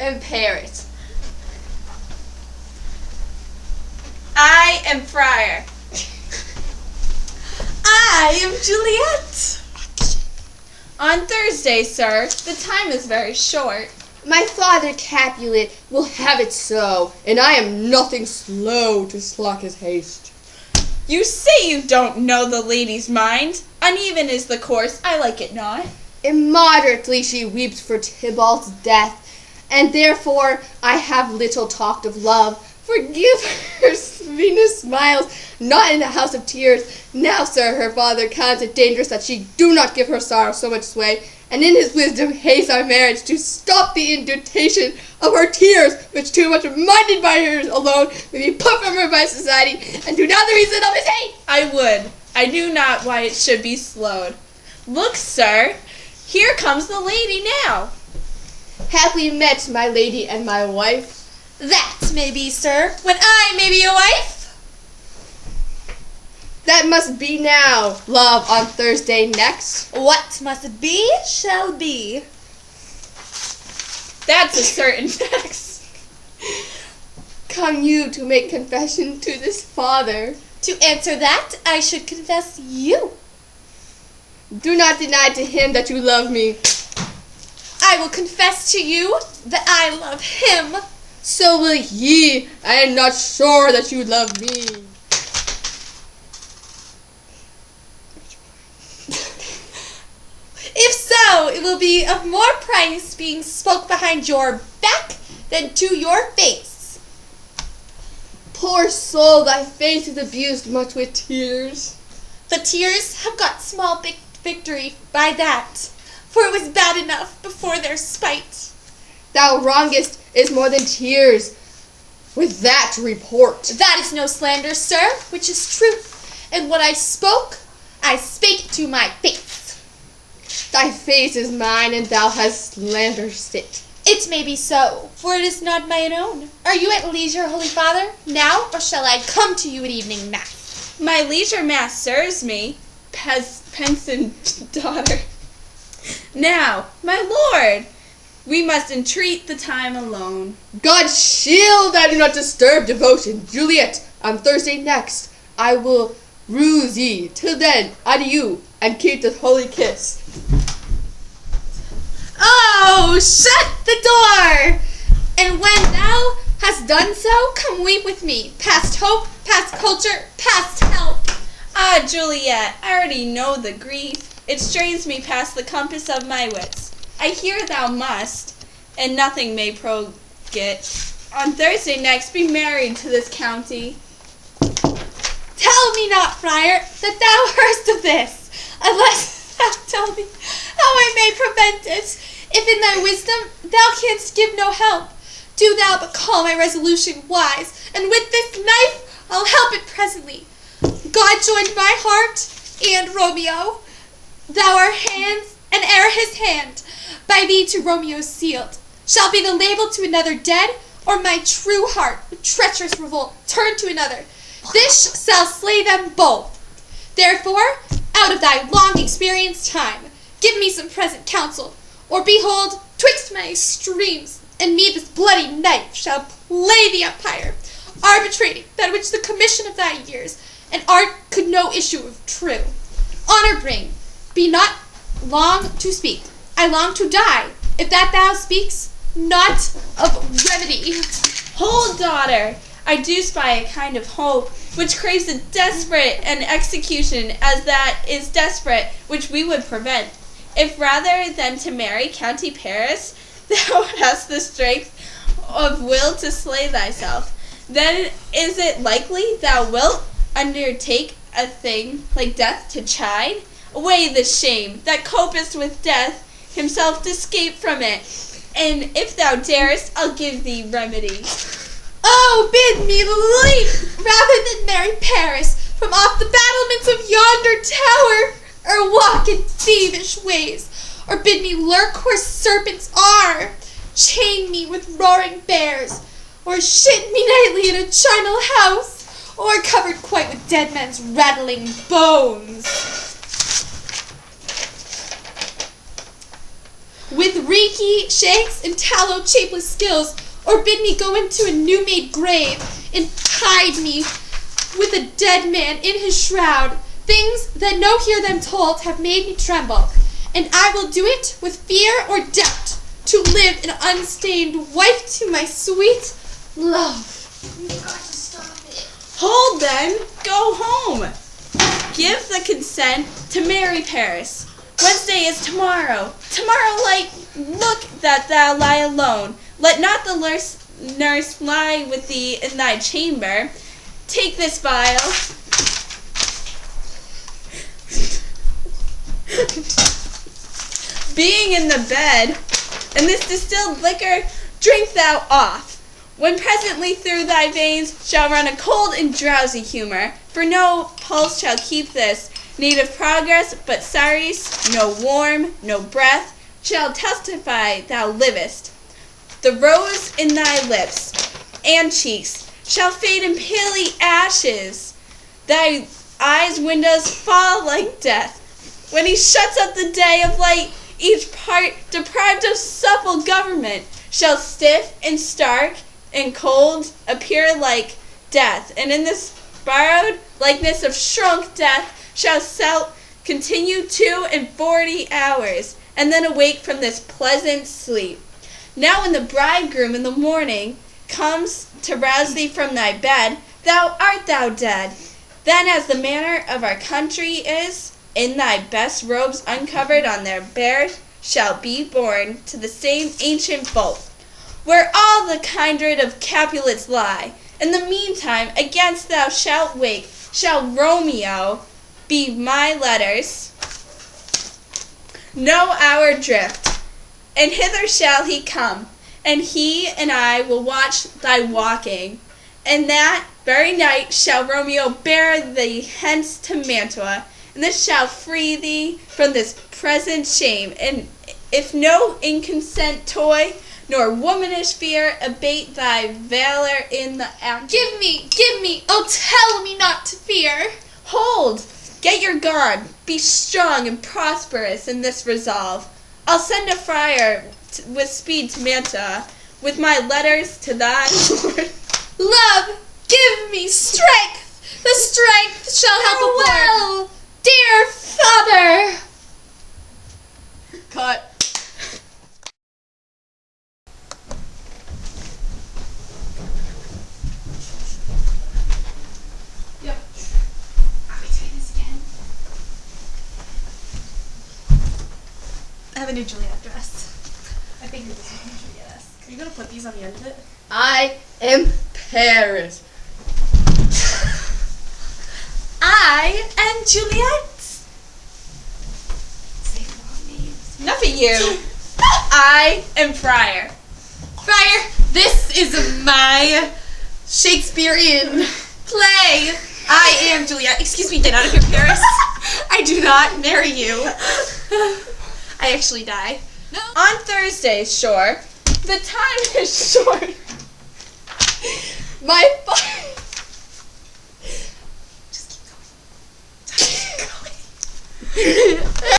and Paris. I am Friar. I am Juliet. On Thursday, sir. The time is very short. My father Capulet will have it so, and I am nothing slow to slack his haste. You say you don't know the lady's mind. Uneven is the course, I like it not. Immoderately she weeps for Tybalt's death, and therefore I have little talked of love. Forgive her Venus smiles, not in the house of tears. Now, sir, her father counts it dangerous that she do not give her sorrow so much sway, and in his wisdom haste our marriage to stop the indutation of her tears, which too much minded by her alone may be put from her by society, and do not the reason of his hate. I would. I knew not why it should be slowed. Look, sir, here comes the lady now. Have we met, my lady and my wife? That may be, sir, when I may be your wife. That must be now, love, on Thursday next. What must be shall be. That's a certain fact. Come you to make confession to this father? To answer that, I should confess you. Do not deny to him that you love me. I will confess to you that I love him. So will ye. I am not sure that you love me. If so, it will be of more price being spoke behind your back than to your face. Poor soul, thy face is abused much with tears. The tears have got small victory by that, for it was bad enough before their spite. Thou wrongest is more than tears. With that report. That is no slander, sir, which is truth. And what I spoke, I spake to my face. Thy face is mine, and thou hast slandered it. It may be so, for it is not mine own. Are you at leisure, Holy Father, now, or shall I come to you at evening mass? My leisure mass serves me, pensive daughter. Now, my lord, we must entreat the time alone. God shield I do not disturb devotion. Juliet, on Thursday next, I will ruse ye. Till then, adieu, and keep the holy kiss. Oh, shut the door! And when thou hast done so, come weep with me, past hope, past culture, past help. Ah, Juliet, I already know the grief. It strains me past the compass of my wits. I hear thou must, and nothing may prorogue it, on Thursday next be married to this county. Tell me not, friar, that thou hearst of this, unless thou tell me how I may prevent it. If in thy wisdom thou canst give no help, do thou but call my resolution wise, and with this knife I'll help it presently. God joined my heart and Romeo. Thou art hands, and ere his hand, by thee to Romeo sealed, shall be the label to another dead, or my true heart, with treacherous revolt, turn to another. This shall slay them both. Therefore, out of thy long experienced time, give me some present counsel, or behold, twixt my extremes and me this bloody knife shall play the umpire, arbitrating that which the commission of thy years and art could no issue of true. Honor bring, be not long to speak. I long to die, if that thou speaks not of remedy. Hold, daughter, I do spy a kind of hope, which craves a desperate an execution as that is desperate, which we would prevent. If rather than to marry County Paris, thou hast the strength of will to slay thyself, then is it likely thou wilt undertake a thing like death to chide? Away the shame that copest with death, himself to escape from it, and if thou darest, I'll give thee remedy. Oh, bid me leap rather than marry Paris from off the battlements of yonder tower, or walk in thievish ways, or bid me lurk where serpents are, chain me with roaring bears, or shit me nightly in a charnel house, or covered quite with dead men's rattling bones. With reeky shanks and tallow shapeless skills, or bid me go into a new-made grave and hide me with a dead man in his shroud. Things that no hear them told have made me tremble, and I will do it with fear or doubt, to live an unstained wife to my sweet love. You got to stop it. Hold then, go home. Give the consent to marry Paris. Wednesday is tomorrow. Tomorrow light, look that thou lie alone. Let not the nurse lie with thee in thy chamber. Take this vial. Being in the bed, and this distilled liquor drink thou off. When presently through thy veins shall run a cold and drowsy humor, for no pulse shall keep this native progress, but sighs, no warm, no breath, shall testify thou livest. The rose in thy lips and cheeks shall fade in paly ashes. Thy eyes' windows fall like death. When he shuts up the day of light, each part deprived of supple government shall stiff and stark and cold appear like death, and in this borrowed likeness of shrunk death shall continue 42 hours, and then awake from this pleasant sleep. Now when the bridegroom in the morning comes to rouse thee from thy bed, art thou dead. Then as the manner of our country is, in thy best robes uncovered on their bed shall be borne to the same ancient vault, where all the kindred of Capulets lie. In the meantime, against thou shalt wake, shall Romeo be my letters, no hour drift, and hither shall he come, and he and I will watch thy walking, and that very night shall Romeo bear thee hence to Mantua, and this shall free thee from this present shame, and if no inconsent toy, nor womanish fear abate thy valor in the act. Give me, oh tell me not to fear. Hold, get your guard, be strong and prosperous in this resolve. I'll send a friar with speed to Mantua, with my letters to thy Lord. Love, give me strength. The strength shall help a well, dear father. Cut. Yep. Are we doing this again? I have a new Juliet dress. I figured this was new Juliet-esque. Are you gonna put these on the end of it? I am Paris. I am Juliet. Say the wrong names. Enough of you. I am Friar. Friar, this is my Shakespearean play. I am Juliet. Excuse me, get out of here, Paris. I do not marry you. I actually die. No. On Thursdays, sure. The time is short. My father. Just keep going. Keep going.